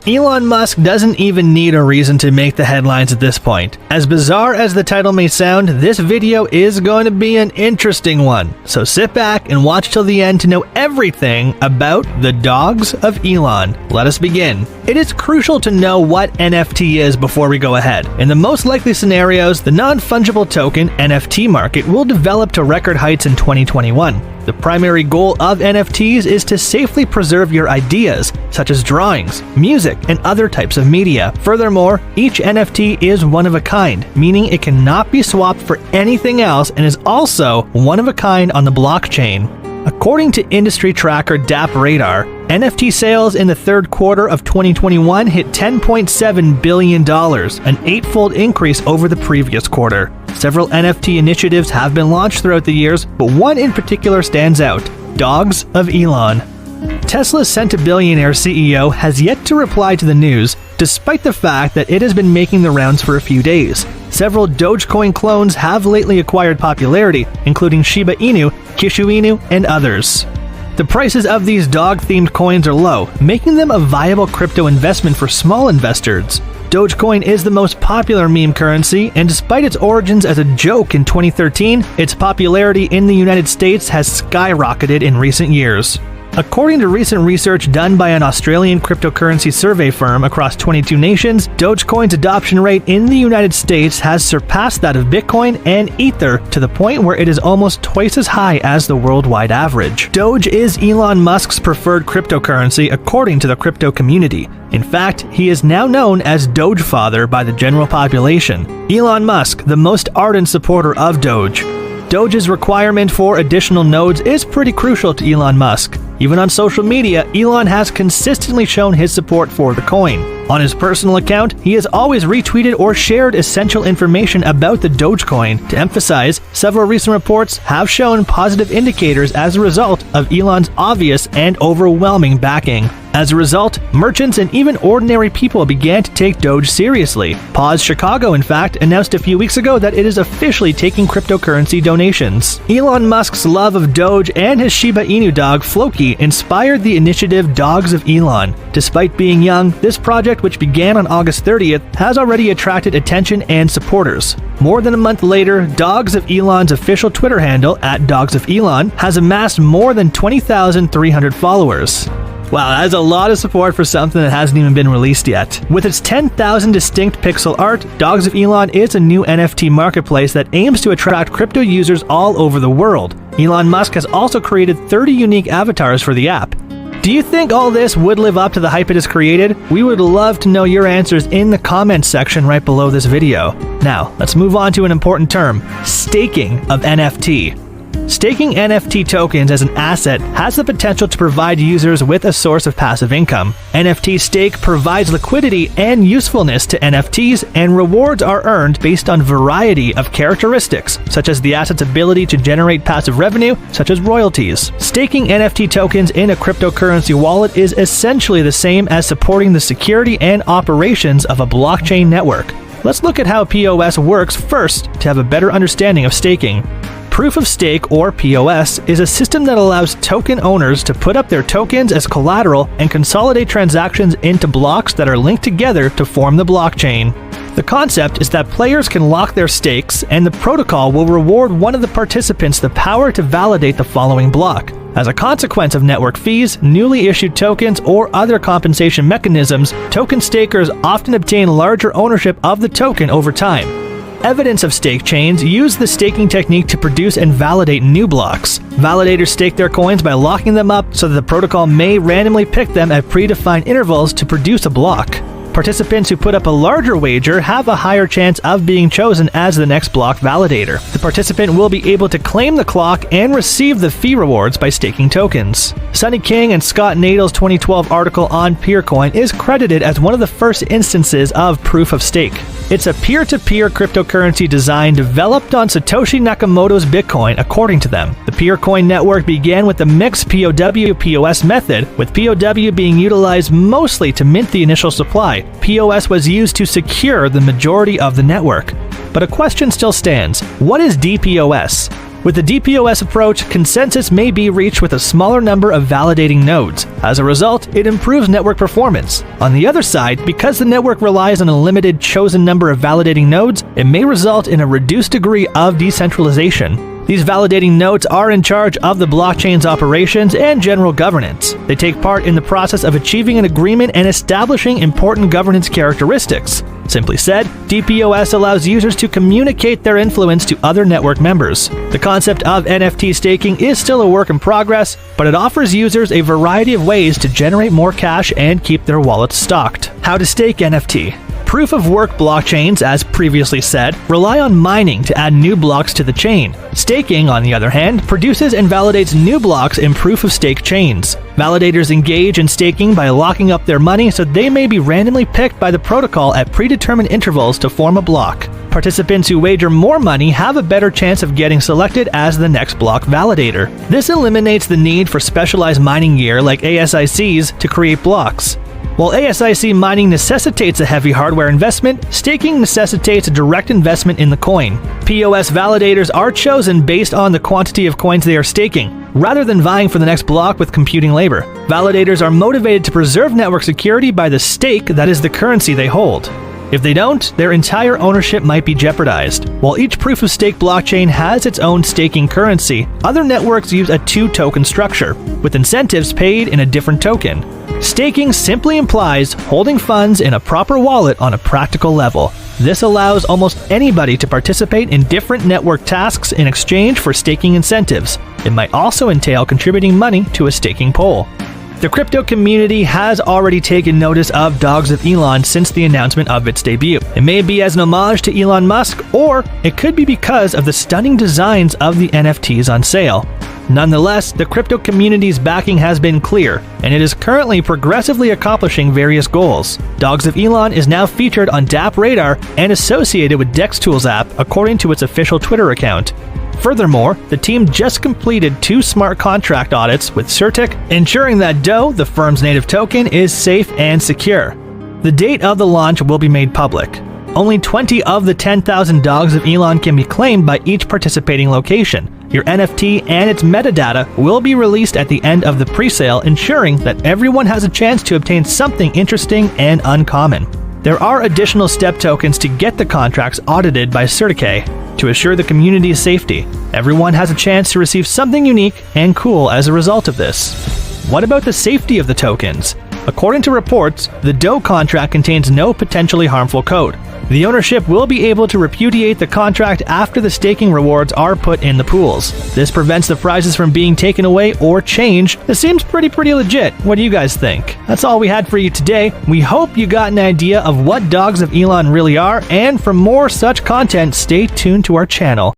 Elon Musk doesn't even need a reason to make the headlines at this point. As bizarre as the title may sound, this video is going to be an interesting one. So sit back and watch till the end to know everything about the dogs of Elon. Let us begin. It is crucial to know what NFT is before we go ahead. In the most likely scenarios, the non-fungible token NFT market will develop to record heights in 2021. The primary goal of NFTs is to safely preserve your ideas, such as drawings, music, and other types of media. Furthermore, each NFT is one of a kind, meaning it cannot be swapped for anything else and is also one of a kind on the blockchain. According to industry tracker DAP Radar, NFT sales in the third quarter of 2021 hit $10.7 billion, an eightfold increase over the previous quarter. Several NFT initiatives have been launched throughout the years, but one in particular stands out: Dogs of Elon. Tesla's sent to Billionaires CEO has yet to reply to the news, despite the fact that it has been making the rounds for a few days. Several Dogecoin clones have lately acquired popularity, including Shiba Inu, Kishu Inu, and others. The prices of these dog-themed coins are low, making them a viable crypto investment for small investors. Dogecoin is the most popular meme currency, and despite its origins as a joke in 2013, its popularity in the United States has skyrocketed in recent years. According to recent research done by an Australian cryptocurrency survey firm across 22 nations, Dogecoin's adoption rate in the United States has surpassed that of Bitcoin and Ether to the point where it is almost twice as high as the worldwide average. Doge is Elon Musk's preferred cryptocurrency according to the crypto community. In fact, he is now known as Doge Father by the general population. Elon Musk, the most ardent supporter of Doge. Doge's requirement for additional nodes is pretty crucial to Elon Musk. Even on social media, Elon has consistently shown his support for the coin. On his personal account, he has always retweeted or shared essential information about the Dogecoin. To emphasize, several recent reports have shown positive indicators as a result of Elon's obvious and overwhelming backing. As a result, merchants and even ordinary people began to take Doge seriously. Pause Chicago, in fact, announced a few weeks ago that it is officially taking cryptocurrency donations. Elon Musk's love of Doge and his Shiba Inu dog, Floki, inspired the initiative Dogs of Elon. Despite being young, this project, which began on August 30th, has already attracted attention and supporters. More than a month later, Dogs of Elon's official Twitter handle, @DogsOfElon, has amassed more than 20,300 followers. Wow, that is a lot of support for something that hasn't even been released yet. With its 10,000 distinct pixel art, Dogs of Elon is a new NFT marketplace that aims to attract crypto users all over the world. Elon Musk has also created 30 unique avatars for the app. Do you think all this would live up to the hype it has created? We would love to know your answers in the comments section right below this video. Now, let's move on to an important term: staking of NFT. Staking NFT tokens as an asset has the potential to provide users with a source of passive income. NFT stake provides liquidity and usefulness to NFTs, and rewards are earned based on a variety of characteristics, such as the asset's ability to generate passive revenue, such as royalties. Staking NFT tokens in a cryptocurrency wallet is essentially the same as supporting the security and operations of a blockchain network. Let's look at how POS works first to have a better understanding of staking. Proof of Stake, or POS, is a system that allows token owners to put up their tokens as collateral and consolidate transactions into blocks that are linked together to form the blockchain. The concept is that players can lock their stakes, and the protocol will reward one of the participants the power to validate the following block. As a consequence of network fees, newly issued tokens, or other compensation mechanisms, token stakers often obtain larger ownership of the token over time. Evidence of stake chains use the staking technique to produce and validate new blocks. Validators stake their coins by locking them up so that the protocol may randomly pick them at predefined intervals to produce a block. Participants who put up a larger wager have a higher chance of being chosen as the next block validator. The participant will be able to claim the clock and receive the fee rewards by staking tokens. Sonny King and Scott Nadel's 2012 article on Peercoin is credited as one of the first instances of proof of stake. It's a peer-to-peer cryptocurrency design developed on Satoshi Nakamoto's Bitcoin, according to them. The Peercoin network began with the mixed POW-POS method, with POW being utilized mostly to mint the initial supply. POS was used to secure the majority of the network. But a question still stands: what is DPoS? With the DPoS approach, consensus may be reached with a smaller number of validating nodes. As a result, it improves network performance. On the other side, because the network relies on a limited chosen number of validating nodes, it may result in a reduced degree of decentralization. These validating nodes are in charge of the blockchain's operations and general governance. They take part in the process of achieving an agreement and establishing important governance characteristics. Simply said, DPoS allows users to communicate their influence to other network members. The concept of NFT staking is still a work in progress, but it offers users a variety of ways to generate more cash and keep their wallets stocked. How to stake NFT. Proof-of-work blockchains, as previously said, rely on mining to add new blocks to the chain. Staking, on the other hand, produces and validates new blocks in proof-of-stake chains. Validators engage in staking by locking up their money so they may be randomly picked by the protocol at predetermined intervals to form a block. Participants who wager more money have a better chance of getting selected as the next block validator. This eliminates the need for specialized mining gear like ASICs to create blocks. While ASIC mining necessitates a heavy hardware investment, staking necessitates a direct investment in the coin. POS validators are chosen based on the quantity of coins they are staking, rather than vying for the next block with computing labor. Validators are motivated to preserve network security by the stake that is the currency they hold. If they don't, their entire ownership might be jeopardized. While each proof-of-stake blockchain has its own staking currency, other networks use a two-token structure, with incentives paid in a different token. Staking simply implies holding funds in a proper wallet on a practical level. This allows almost anybody to participate in different network tasks in exchange for staking incentives. It might also entail contributing money to a staking pool. The crypto community has already taken notice of Dogs of Elon since the announcement of its debut. It may be as an homage to Elon Musk, or it could be because of the stunning designs of the NFTs on sale. Nonetheless, the crypto community's backing has been clear, and it is currently progressively accomplishing various goals. Dogs of Elon is now featured on DApp Radar and associated with DexTools app, according to its official Twitter account. Furthermore, the team just completed 2 smart contract audits with Certic, ensuring that DOE, the firm's native token, is safe and secure. The date of the launch will be made public. Only 20 of the 10,000 Dogs of Elon can be claimed by each participating location. Your NFT and its metadata will be released at the end of the presale, ensuring that everyone has a chance to obtain something interesting and uncommon. There are additional step tokens to get the contracts audited by Certic to assure the community's safety. Everyone has a chance to receive something unique and cool as a result of this. What about the safety of the tokens? According to reports, the DOE contract contains no potentially harmful code. The ownership will be able to repudiate the contract after the staking rewards are put in the pools. This prevents the prizes from being taken away or changed. This seems pretty legit. What do you guys think? That's all we had for you today. We hope you got an idea of what Dogs of Elon really are, and for more such content, stay tuned to our channel.